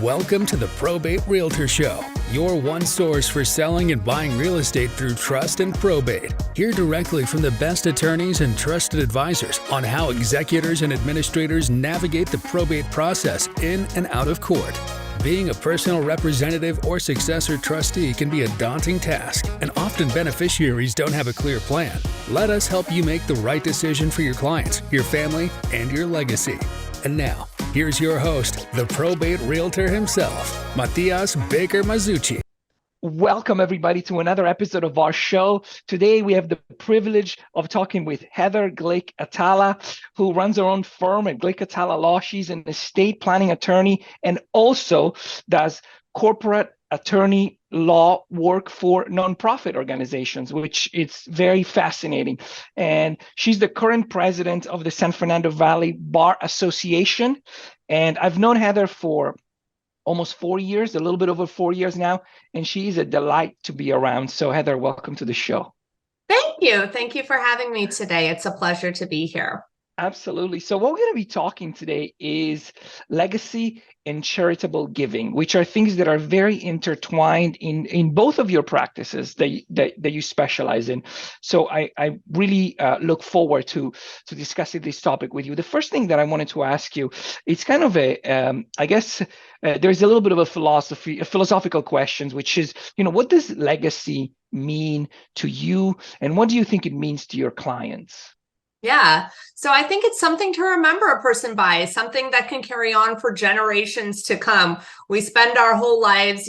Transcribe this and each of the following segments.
Welcome to the Probate Realtor Show, your one source for selling and buying real estate through trust and probate. Hear directly from the best attorneys and trusted advisors on how executors and administrators navigate the probate process in and out of court. Being a personal representative or successor trustee can be a daunting task, and often beneficiaries don't have a clear plan. Let us help you make the right decision for your clients, your family, and your legacy. And now, here's your host, the probate realtor himself, Matias Baker Masucci. Welcome, everybody, to another episode of our show. Today, we have the privilege of talking with Heather Glick-Atalla, who runs her own firm at Glick-Atalla Law. She's an estate planning attorney and also does corporate attorney law work for nonprofit organizations, which is very fascinating. And she's the current president of the San Fernando Valley Bar Association. And I've known Heather for almost 4 years, a little bit over 4 years now, and she's a delight to be around. So Heather, welcome to the show. Thank you. Thank you for having me today. It's a pleasure to be here. Absolutely. So what we're going to be talking today is legacy and charitable giving, which are things that are very intertwined in both of your practices that you specialize in. So I really look forward to discussing this topic with you. The first thing that I wanted to ask you, it's kind of there's a little bit of a philosophical questions, which is, what does legacy mean to you, and what do you think it means to your clients? Yeah. So I think it's something to remember a person by, something that can carry on for generations to come. We spend our whole lives,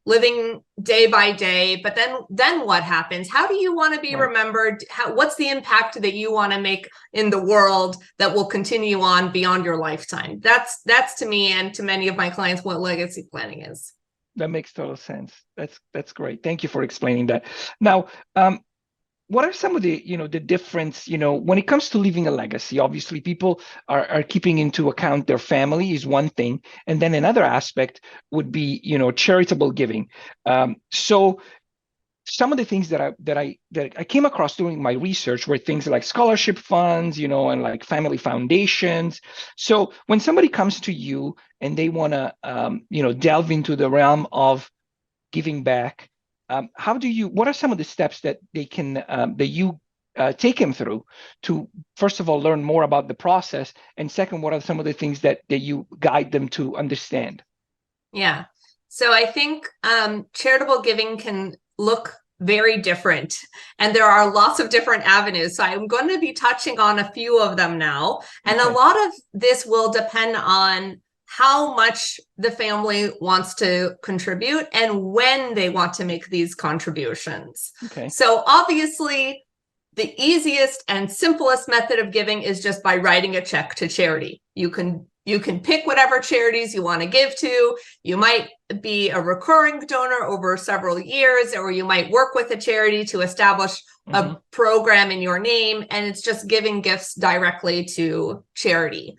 living day by day, but then what happens? How do you want to be remembered? What's the impact that you want to make in the world that will continue on beyond your lifetime? That's to me and to many of my clients what legacy planning is. That makes total sense. That's great. Thank you for explaining that. Now, what are some of the, the difference, when it comes to leaving a legacy? Obviously, people are keeping into account their family is one thing. And then another aspect would be, charitable giving. So some of the things that I came across during my research were things like scholarship funds, and like family foundations. So when somebody comes to you and they want to, delve into the realm of giving back, what are some of the steps that they can, that you take them through to, first of all, learn more about the process? And second, what are some of the things that you guide them to understand? Yeah. So I think charitable giving can look very different, and there are lots of different avenues. So I'm going to be touching on a few of them now. And a lot of this will depend on how much the family wants to contribute and when they want to make these contributions. Okay. So obviously, the easiest and simplest method of giving is just by writing a check to charity. You can pick whatever charities you want to give to. You might be a recurring donor over several years, or you might work with a charity to establish a program in your name, and it's just giving gifts directly to charity.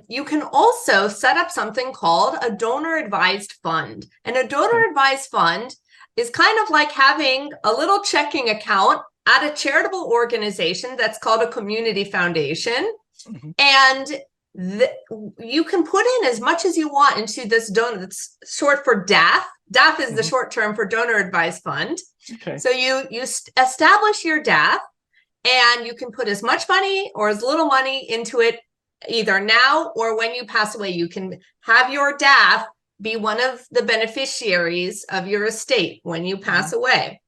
You can also set up something called a donor-advised fund. And a donor-advised fund is kind of like having a little checking account at a charitable organization that's called a community foundation. And you can put in as much as you want into this donor. That's short for DAF. DAF is the short term for donor-advised fund. Okay. So you establish your DAF, and you can put as much money or as little money into it either now or when you pass away. You can have your DAF be one of the beneficiaries of your estate when you pass away.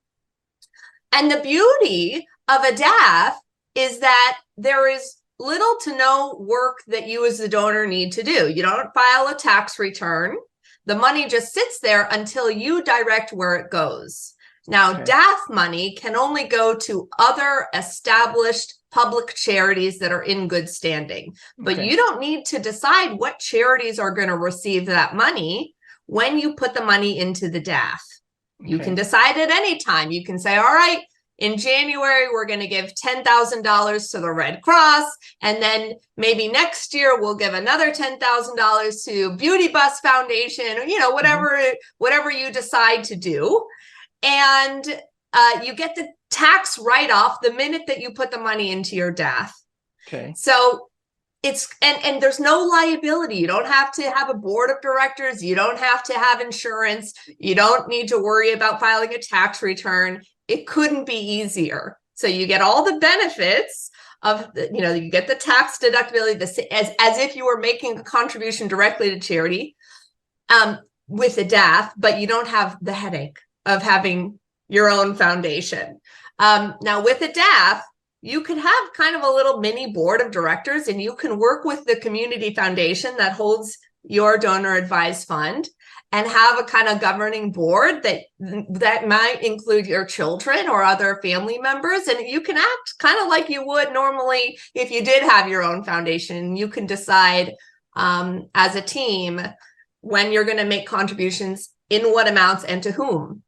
And the beauty of a DAF is that there is little to no work that you as the donor need to do. You don't file a tax return. The money just sits there until you direct where it goes. Now, DAF money can only go to other established public charities that are in good standing. But you don't need to decide what charities are going to receive that money when you put the money into the DAF. You can decide at any time. You can say, all right, in January, we're going to give $10,000 to the Red Cross. And then maybe next year, we'll give another $10,000 to Beauty Bus Foundation, whatever you decide to do. And you get the tax write-off the minute that you put the money into your DAF. Okay. So and there's no liability. You don't have to have a board of directors. You don't have to have insurance. You don't need to worry about filing a tax return. It couldn't be easier. So you get all the benefits of, you get the tax deductibility as if you were making a contribution directly to charity with a DAF, but you don't have the headache of having your own foundation. Now with a DAF, you could have kind of a little mini board of directors, and you can work with the community foundation that holds your donor advised fund and have a kind of governing board that might include your children or other family members. And you can act kind of like you would normally if you did have your own foundation. You can decide as a team when you're going to make contributions, in what amounts, and to whom.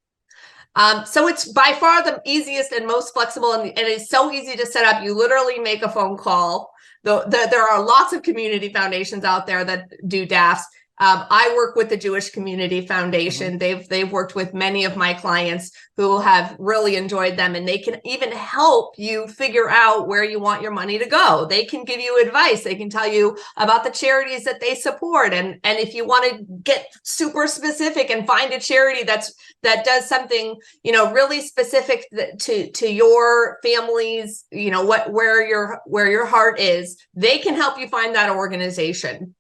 So it's by far the easiest and most flexible, and it's so easy to set up. You literally make a phone call. There are lots of community foundations out there that do DAFs. I work with the Jewish Community Foundation. They've worked with many of my clients who have really enjoyed them, and they can even help you figure out where you want your money to go. They can give you advice. They can tell you about the charities that they support, and if you want to get super specific and find a charity that does something really specific to your family's where your heart is, they can help you find that organization.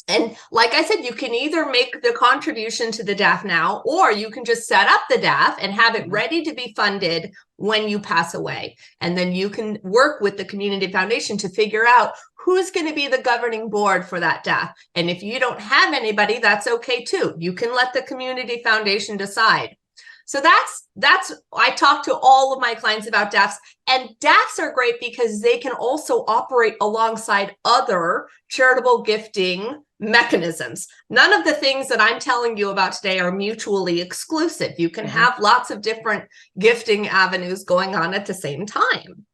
And like I said, you can either make the contribution to the DAF now, or you can just set up the DAF and have it ready to be funded when you pass away. And then you can work with the community foundation to figure out who's going to be the governing board for that DAF. And if you don't have anybody, that's okay too. You can let the community foundation decide. So that's I talk to all of my clients about DAFs, and DAFs are great because they can also operate alongside other charitable gifting mechanisms. None of the things that I'm telling you about today are mutually exclusive. You can have lots of different gifting avenues going on at the same time.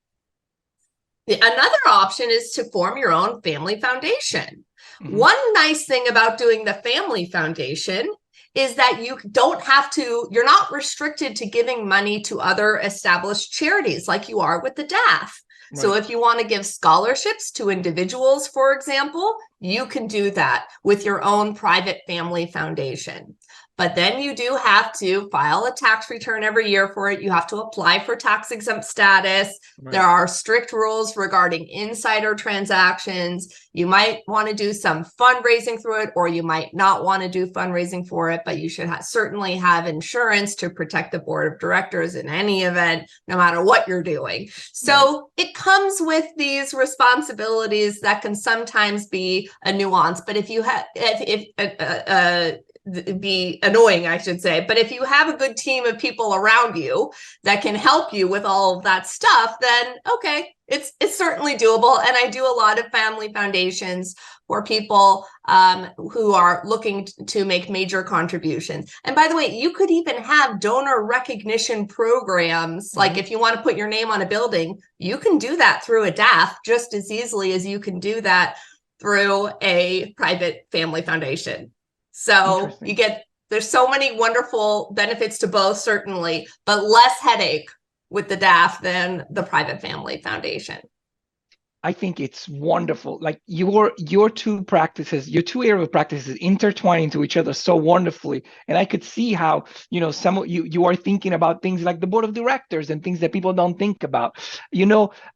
Another option is to form your own family foundation. One nice thing about doing the family foundation is that you're not restricted to giving money to other established charities like you are with the DAF. Right. So if you want to give scholarships to individuals, for example, you can do that with your own private family foundation. But then you do have to file a tax return every year for it. You have to apply for tax-exempt status. Right. There are strict rules regarding insider transactions. You might want to do some fundraising through it, or you might not want to do fundraising for it, but you should certainly have insurance to protect the board of directors in any event, no matter what you're doing. So It comes with these responsibilities that can sometimes be a nuance. But if you have, be annoying, I should say. But if you have a good team of people around you that can help you with all of that stuff, then okay, it's certainly doable. And I do a lot of family foundations for people who are looking to make major contributions. And by the way, you could even have donor recognition programs. Like if you want to put your name on a building, you can do that through a DAF just as easily as you can do that through a private family foundation. So there's so many wonderful benefits to both, certainly, but less headache with the DAF than the private family foundation. I think it's wonderful. Like your two area of practices intertwine into each other so wonderfully. And I could see how, some of you are thinking about things like the board of directors and things that people don't think about.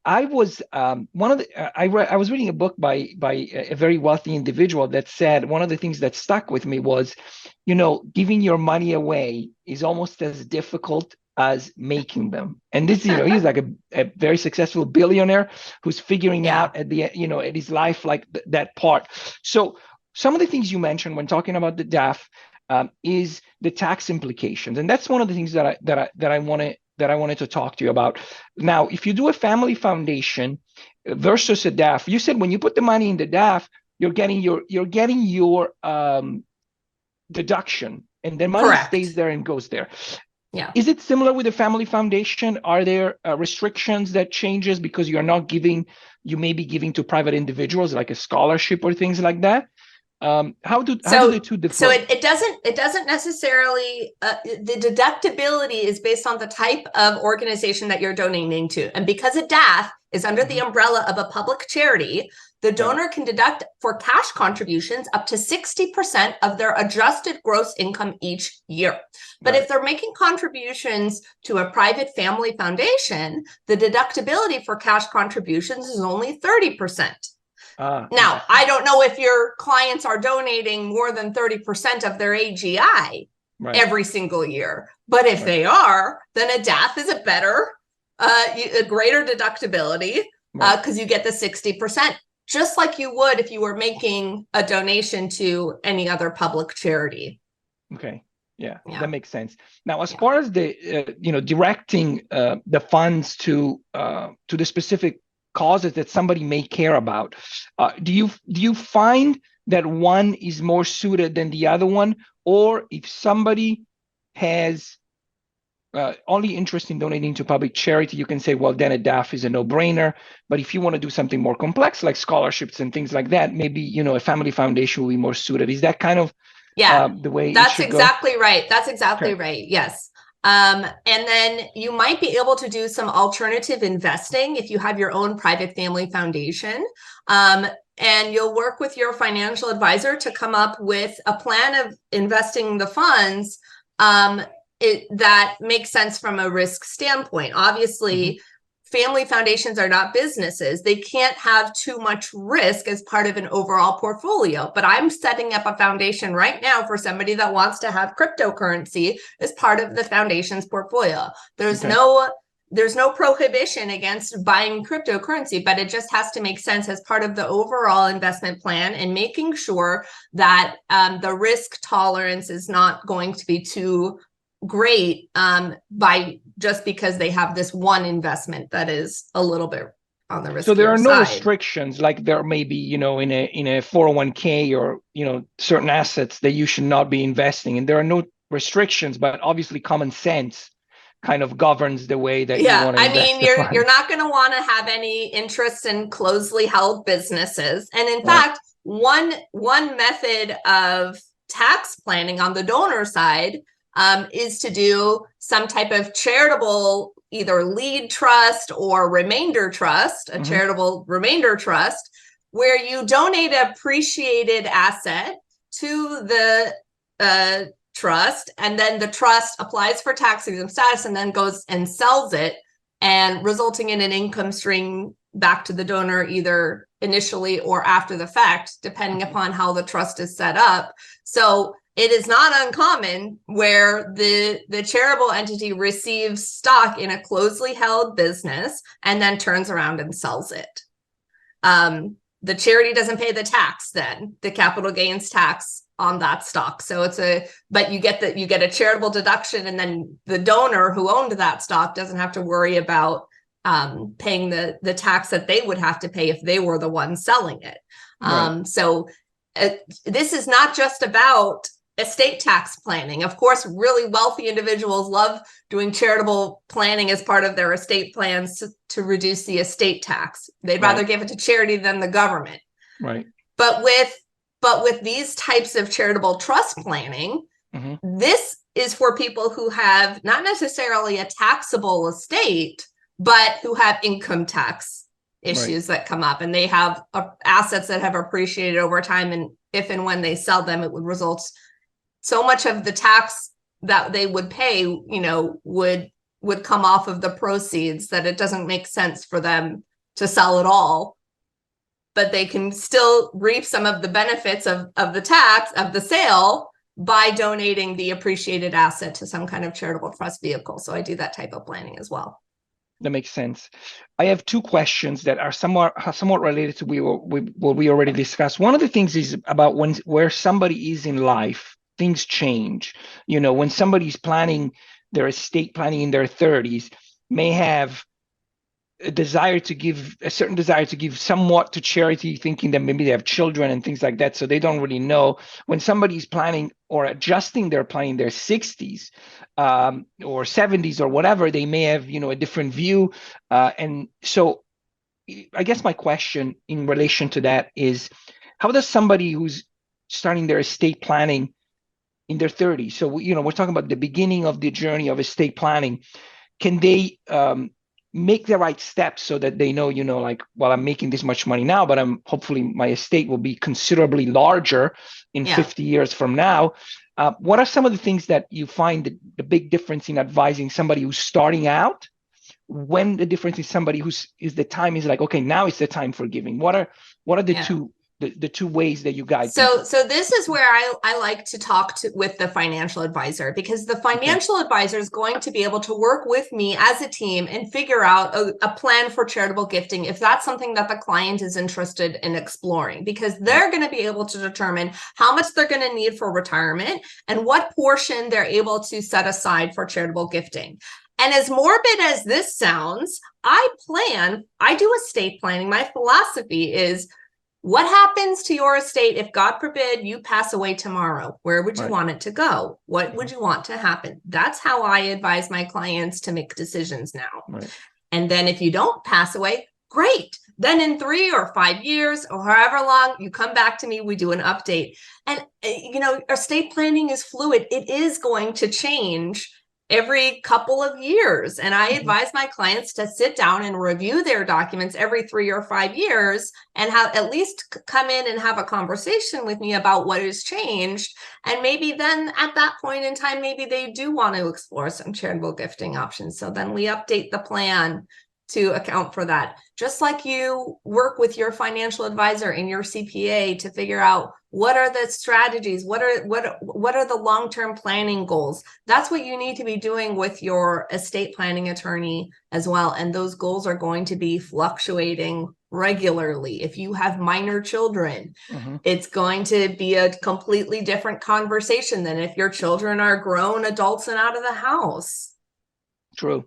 I was I was reading a book by a very wealthy individual that said one of the things that stuck with me was, giving your money away is almost as difficult as making them. And this, he's like a very successful billionaire who's figuring out at at his life, like that part. So some of the things you mentioned when talking about the DAF is the tax implications. And that's one of the things that I wanted to talk to you about. Now, if you do a family foundation versus a DAF, you said when you put the money in the DAF, you're getting your deduction, and then money stays there and goes there. Yeah. Is it similar with the family foundation? Are there restrictions that changes because you may be giving to private individuals like a scholarship or things like that? How do the two differ? So it doesn't necessarily, the deductibility is based on the type of organization that you're donating to. And because a DAF is under the umbrella of a public charity, the donor can deduct for cash contributions up to 60% of their adjusted gross income each year. But if they're making contributions to a private family foundation, the deductibility for cash contributions is only 30%. Now, I don't know if your clients are donating more than 30% of their AGI every single year, but if they are, then a DAF is a better, a greater deductibility because you get the 60%. Just like you would if you were making a donation to any other public charity. Okay, yeah. That makes sense. Now, as far as the directing the funds to the specific causes that somebody may care about, do you find that one is more suited than the other one, or if somebody has only interest in donating to public charity, you can say, well, then a DAF is a no-brainer. But if you want to do something more complex, like scholarships and things like that, maybe, a family foundation will be more suited. Is that kind of the way that's it should exactly go? Right. That's exactly right. Yes. And then you might be able to do some alternative investing if you have your own private family foundation. And you'll work with your financial advisor to come up with a plan of investing the funds that makes sense from a risk standpoint. Obviously, family foundations are not businesses. They can't have too much risk as part of an overall portfolio. But I'm setting up a foundation right now for somebody that wants to have cryptocurrency as part of the foundation's portfolio. There's no prohibition against buying cryptocurrency, but it just has to make sense as part of the overall investment plan and making sure that the risk tolerance is not going to be too great just because they have this one investment that is a little bit on the riskier side. So there are no restrictions, like there may be, in a 401k or, certain assets that you should not be investing in. There are no restrictions, but obviously common sense kind of governs the way that you want to invest. You're not going to want to have any interest in closely held businesses. And in fact, one method of tax planning on the donor side is to do some type of charitable, either lead trust or remainder trust, a charitable remainder trust, where you donate an appreciated asset to the trust, and then the trust applies for tax-exempt status and then goes and sells it, and resulting in an income stream back to the donor either initially or after the fact, depending upon how the trust is set up. So it is not uncommon where the charitable entity receives stock in a closely held business and then turns around and sells it. The charity doesn't pay the tax then, the capital gains tax on that stock. So but you get a charitable deduction, and then the donor who owned that stock doesn't have to worry about paying the tax that they would have to pay if they were the ones selling it. So this is not just about estate tax planning. Of course, really wealthy individuals love doing charitable planning as part of their estate plans to reduce the estate tax. They'd rather give it to charity than the government. Right. But with these types of charitable trust planning, this is for people who have not necessarily a taxable estate, but who have income tax issues that come up, and they have assets that have appreciated over time. And if and when they sell them, it would result so much of the tax that they would pay, would come off of the proceeds that it doesn't make sense for them to sell it all. But they can still reap some of the benefits of the sale by donating the appreciated asset to some kind of charitable trust vehicle. So I do that type of planning as well. That makes sense. I have two questions that are somewhat related to what we already discussed. One of the things is about where somebody is in life, things change. When somebody's planning their estate planning in their 30s, may have a certain desire to give somewhat to charity, thinking that maybe they have children and things like that, so they don't really know. When somebody's planning or adjusting their plan in their 60s or 70s or whatever, they may have a different view. And so I guess my question in relation to that is, how does somebody who's starting their estate planning in their 30s, so we're talking about the beginning of the journey of estate planning, can they make the right steps so that they know, like, well, I'm making this much money now, but hopefully my estate will be considerably larger in 50 years from now. What are some of the things that you find the big difference in advising somebody who's starting out, when the difference is somebody the time is like, okay, now it's the time for giving? What are the two ways that you guide people? So this is where I like to talk with the financial advisor, because the financial advisor is going to be able to work with me as a team and figure out a plan for charitable gifting if that's something that the client is interested in exploring, because they're going to be able to determine how much they're going to need for retirement and what portion they're able to set aside for charitable gifting. And as morbid as this sounds, I do estate planning. My philosophy is, what happens to your estate if, God forbid, you pass away tomorrow? Where would you want it to go? What would you want to happen? That's how I advise my clients to make decisions now. And then if you don't pass away, great. Then in 3 or 5 years or however long, you come back to me, we do an update. And, estate planning is fluid. It is going to change every couple of years. And I advise my clients to sit down and review their documents every 3 or 5 years and have at least come in and have a conversation with me about what has changed. And maybe then at that point in time, maybe they do want to explore some charitable gifting options. So then we update the plan to account for that. Just like you work with your financial advisor and your CPA to figure out what are the strategies, what are the long-term planning goals. That's what you need to be doing with your estate planning attorney as well. And those goals are going to be fluctuating regularly. If you have minor children, it's going to be a completely different conversation than if your children are grown adults and out of the house. True.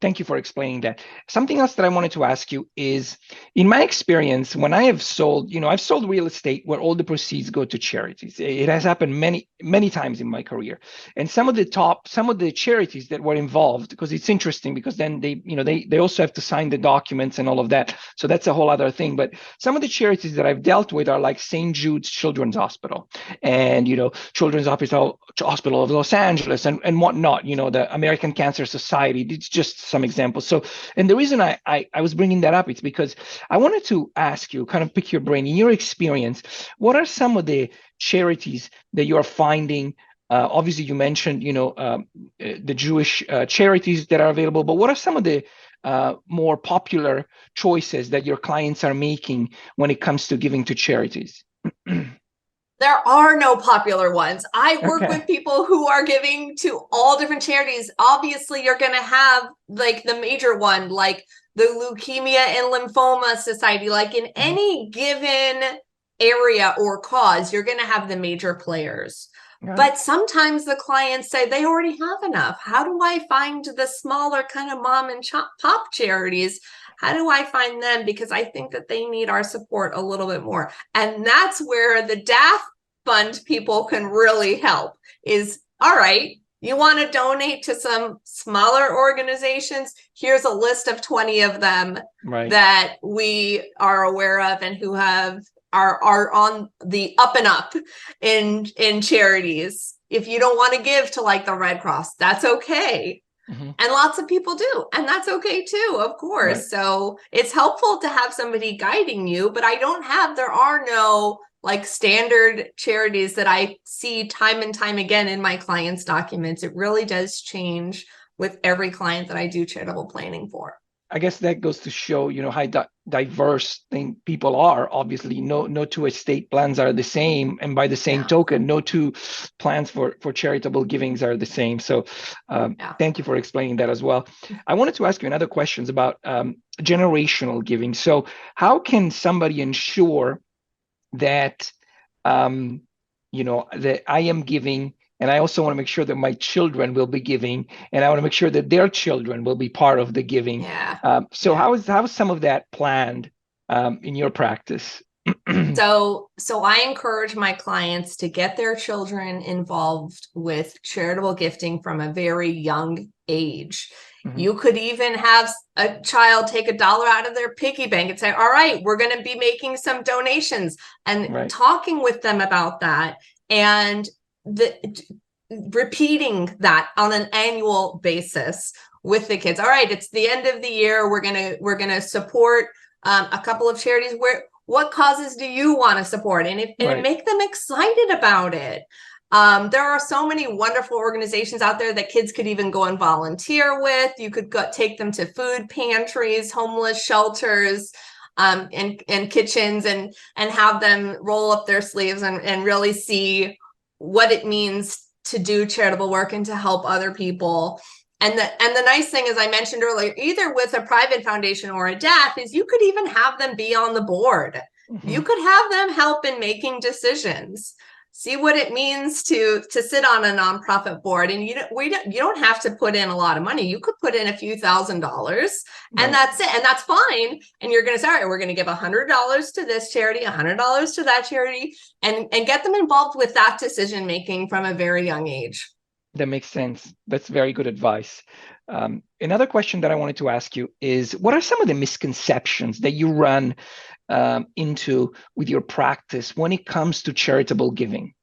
Thank you for explaining that. Something else that I wanted to ask you is, in my experience, when I have sold, I've sold real estate where all the proceeds go to charities. It has happened many, many times in my career. And some of the charities that were involved, because it's interesting, because then they also have to sign the documents and all of that. So that's a whole other thing. But some of the charities that I've dealt with are like St. Jude's Children's Hospital and, Children's Hospital of Los Angeles and whatnot, the American Cancer Society. It's just some examples. So, and the reason I was bringing that up, it's because I wanted to ask you, kind of pick your brain. In your experience, what are some of the charities that you're finding? Obviously, you mentioned, the Jewish charities that are available, but what are some of the more popular choices that your clients are making when it comes to giving to charities? There are no popular ones. I work with people who are giving to all different charities. Obviously, you're going to have like the major one, like the Leukemia and Lymphoma Society. Like in any given area or cause, you're going to have the major players. But sometimes the clients say they already have enough. How do I find the smaller kind of mom and pop charities? How do I find them? Because I think that they need our support a little bit more. And that's where the DAF fund people can really help is, all right, you want to donate to some smaller organizations? Here's a list of 20 of them that we are aware of and who are on the up and up in charities. If you don't want to give to like the Red Cross, that's okay. And lots of people do. And that's okay too, of course. So it's helpful to have somebody guiding you, but there are no like standard charities that I see time and time again in my clients' documents. It really does change with every client that I do charitable planning for. I guess that goes to show, how diverse people are. Obviously, no two estate plans are the same, and by the same token, no two plans for charitable givings are the same. So, thank you for explaining that as well. I wanted to ask you another questions about generational giving. So, how can somebody ensure that that I am giving? And I also want to make sure that my children will be giving, and I want to make sure that their children will be part of the giving. How is some of that planned in your practice? So I encourage my clients to get their children involved with charitable gifting from a very young age. You could even have a child take $1 out of their piggy bank and say, all right, we're going to be making some donations, and talking with them about that. And repeating that on an annual basis with the kids. All right, it's the end of the year. We're gonna support a couple of charities. What causes do you want to support? And make them excited about it. There are so many wonderful organizations out there that kids could even go and volunteer with. You could go take them to food pantries, homeless shelters, and kitchens, and have them roll up their sleeves and really see what it means to do charitable work and to help other people. And the nice thing, as I mentioned earlier, either with a private foundation or a DAF, is you could even have them be on the board. Mm-hmm. You could have them help in making decisions. See what it means to sit on a nonprofit board, and you don't have to put in a lot of money. You could put in a few $1,000s, and that's it, and that's fine. And you're going to say, all right, we're going to give $100 to this charity, $100 to that charity, and get them involved with that decision making from a very young age. That makes sense. That's very good advice. Another question that I wanted to ask you is, what are some of the misconceptions that you run into with your practice when it comes to charitable giving?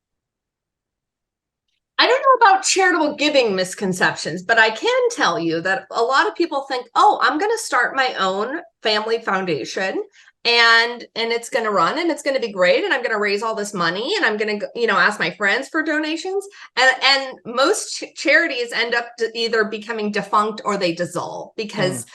I don't know about charitable giving misconceptions, but I can tell you that a lot of people think, oh, I'm going to start my own family foundation, and it's going to run, and it's going to be great, and I'm going to raise all this money, and I'm going to, ask my friends for donations. And most charities end up either becoming defunct or they dissolve because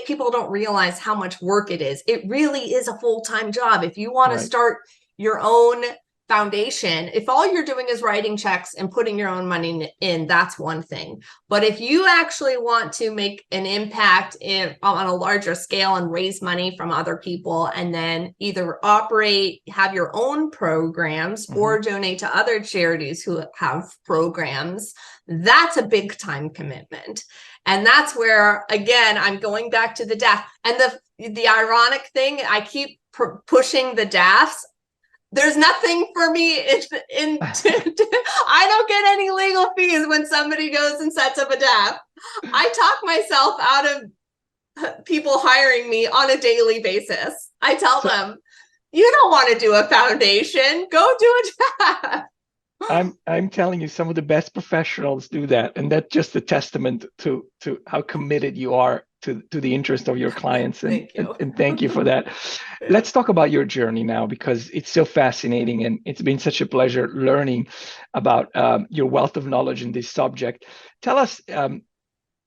people don't realize how much work it is. It really is a full-time job. If you want to start your own foundation, if all you're doing is writing checks and putting your own money in, that's one thing. But if you actually want to make an impact on a larger scale and raise money from other people, and then either have your own programs or donate to other charities who have programs, that's a big time commitment. And that's where, again, I'm going back to the DAF. And the ironic thing, I keep pushing the DAFs. There's nothing for me I don't get any legal fees when somebody goes and sets up a DAF. I talk myself out of people hiring me on a daily basis. I tell them, you don't want to do a foundation, go do a DAF. I'm telling you, some of the best professionals do that, and that's just a testament to how committed you are to the interest of your clients. And thank you. And thank you for that. Let's talk about your journey now, because it's so fascinating, and it's been such a pleasure learning about your wealth of knowledge in this subject. Tell us,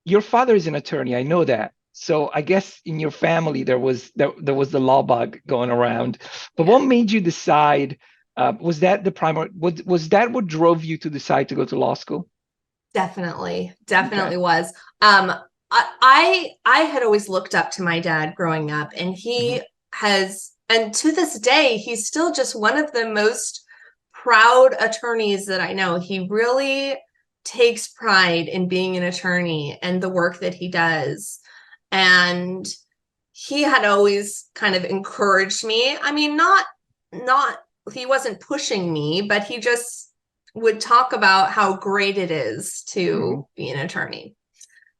your father is an attorney. I know that. So I guess in your family there was the law bug going around. But what made you decide? Was that the primary? Was that what drove you to decide to go to law school? Definitely was. I had always looked up to my dad growing up, and he and to this day, he's still just one of the most proud attorneys that I know. He really takes pride in being an attorney and the work that he does. And he had always kind of encouraged me. I mean, not he wasn't pushing me, but he just would talk about how great it is to be an attorney.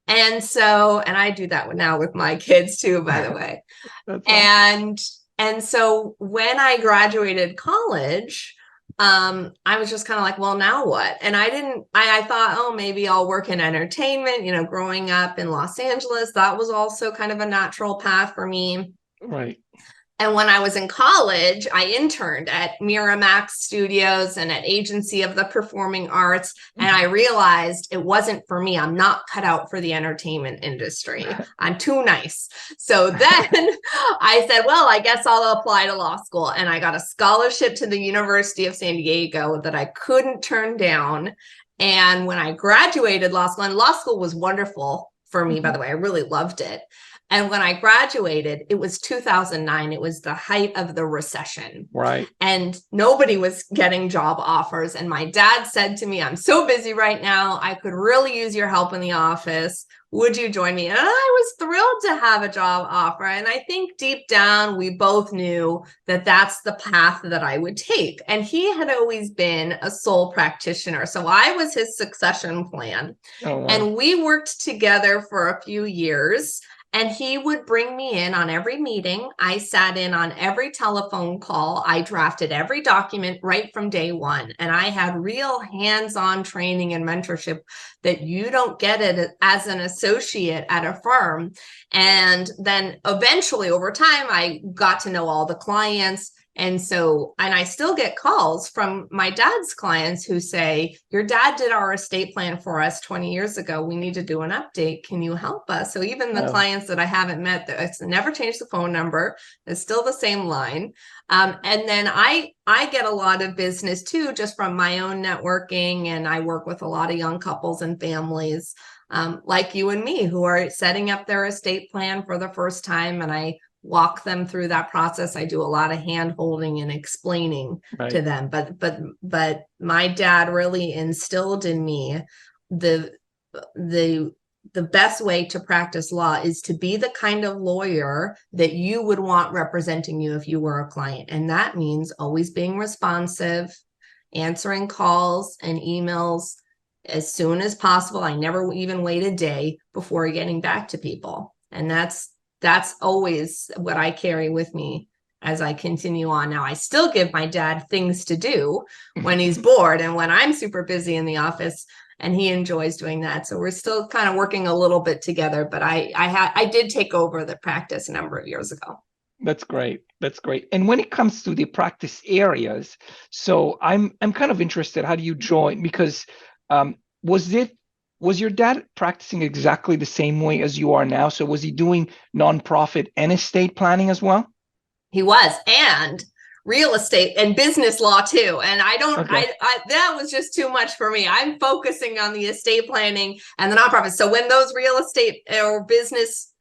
And so, and I do that now with my kids too, by the way. Awesome. And so when I graduated college, I was just kind of like, well, now what? And I thought, oh, maybe I'll work in entertainment. Growing up in Los Angeles, that was also kind of a natural path for me. Right. And when I was in college, I interned at Miramax Studios and at Agency of the Performing Arts. And I realized it wasn't for me. I'm not cut out for the entertainment industry. I'm too nice. So then I said, well, I guess I'll apply to law school. And I got a scholarship to the University of San Diego that I couldn't turn down. And when I graduated law school, and law school was wonderful for me, by the way, I really loved it. And when I graduated, it was 2009. It was the height of the recession. Right. And nobody was getting job offers. And my dad said to me, I'm so busy right now. I could really use your help in the office. Would you join me? And I was thrilled to have a job offer. And I think deep down, we both knew that that's the path that I would take. And he had always been a sole practitioner. So I was his succession plan. Oh, wow. And we worked together for a few years. And he would bring me in on every meeting. I sat in on every telephone call. I drafted every document right from day one. And I had real hands-on training and mentorship that you don't get it as an associate at a firm. And then eventually over time, I got to know all the clients. And I still get calls from my dad's clients who say, your dad did our estate plan for us 20 years ago. We need to do an update. Can you help us? So even the clients that I haven't met, it's never changed the phone number. It's still the same line. And then I get a lot of business too, just from my own networking. And I work with a lot of young couples and families like you and me who are setting up their estate plan for the first time. And I walk them through that process. I do a lot of hand holding and explaining to them. But my dad really instilled in me the best way to practice law is to be the kind of lawyer that you would want representing you if you were a client. And that means always being responsive, answering calls and emails as soon as possible. I never even wait a day before getting back to people. And that's always what I carry with me as I continue on. Now, I still give my dad things to do when he's bored and when I'm super busy in the office, and he enjoys doing that. So we're still kind of working a little bit together, but I did take over the practice a number of years ago. That's great. That's great. And when it comes to the practice areas, so I'm kind of interested, how do you join? Because was your dad practicing exactly the same way as you are now? So was he doing nonprofit and estate planning as well? He was, and real estate and business law too. And that was just too much for me. I'm focusing on the estate planning and the nonprofit. So when those real estate or business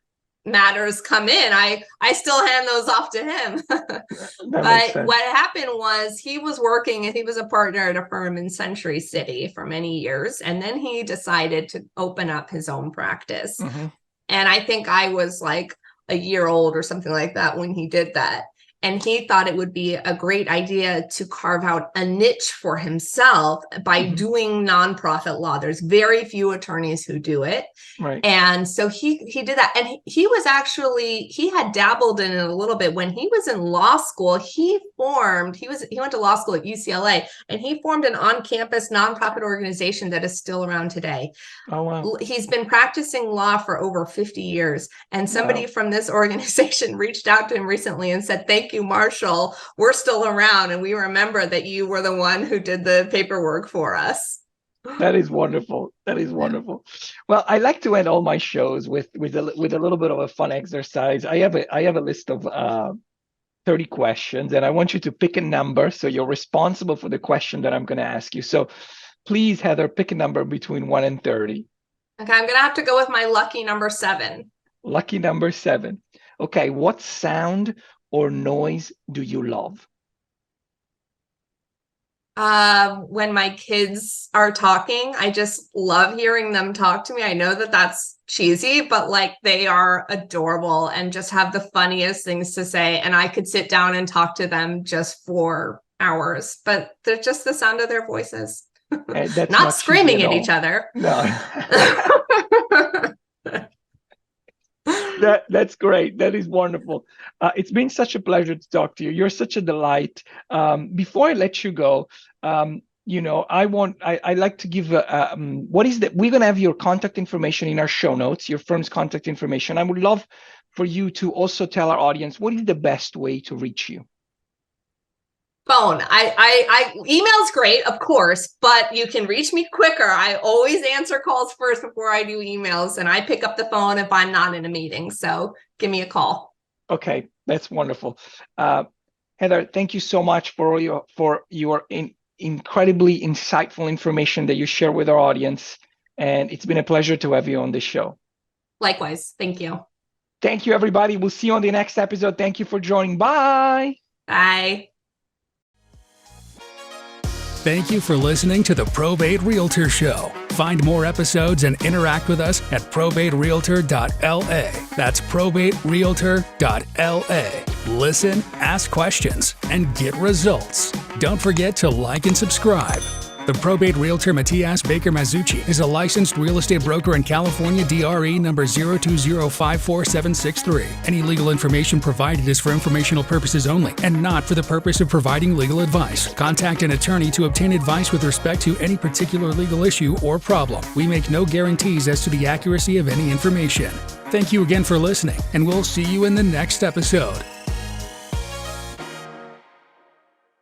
matters come in, I still hand those off to him. But what happened was he was working and he was a partner at a firm in Century City for many years. And then he decided to open up his own practice. Mm-hmm. And I think I was like a year old or something like that when he did that. And he thought it would be a great idea to carve out a niche for himself by doing nonprofit law. There's very few attorneys who do it. Right. And so he did that. And he had dabbled in it a little bit. When he was in law school, he went to law school at UCLA, and he formed an on-campus nonprofit organization that is still around today. Oh, wow. He's been practicing law for over 50 years. And somebody from this organization reached out to him recently and said, thank you, Marshall. We're still around, and we remember that you were the one who did the paperwork for us. That is wonderful. That is wonderful. Well, I like to end all my shows with a little bit of a fun exercise. I have a list of 30 questions, and I want you to pick a number. So you're responsible for the question that I'm going to ask you. So please, Heather, pick a number between 1 and 30. Okay, I'm going to have to go with my lucky number 7. Lucky number 7. Okay, what sound or noise do you love? When my kids are talking, I just love hearing them talk to me. I know that that's cheesy, but like they are adorable and just have the funniest things to say. And I could sit down and talk to them just for hours, but they're just the sound of their voices. That's not screaming at each other. No. That's great. That is wonderful. It's been such a pleasure to talk to you. You're such a delight. Before I let you go, I like to give what is that? We're going to have your contact information in our show notes, your firm's contact information. I would love for you to also tell our audience, what is the best way to reach you? Phone. Email's great, of course, but you can reach me quicker. I always answer calls first before I do emails, and I pick up the phone if I'm not in a meeting. So give me a call. Okay, that's wonderful. Heather, thank you so much for your incredibly insightful information that you share with our audience. And it's been a pleasure to have you on this show. Likewise. Thank you. Thank you, everybody. We'll see you on the next episode. Thank you for joining. Bye. Bye. Thank you for listening to the Probate Realtor Show. Find more episodes and interact with us at probaterealtor.la. That's probaterealtor.la. Listen, ask questions, and get results. Don't forget to like and subscribe. The probate realtor Matias Baker Masucci is a licensed real estate broker in California, DRE number 020547763. Any legal information provided is for informational purposes only and not for the purpose of providing legal advice. Contact an attorney to obtain advice with respect to any particular legal issue or problem. We make no guarantees as to the accuracy of any information. Thank you again for listening, and we'll see you in the next episode.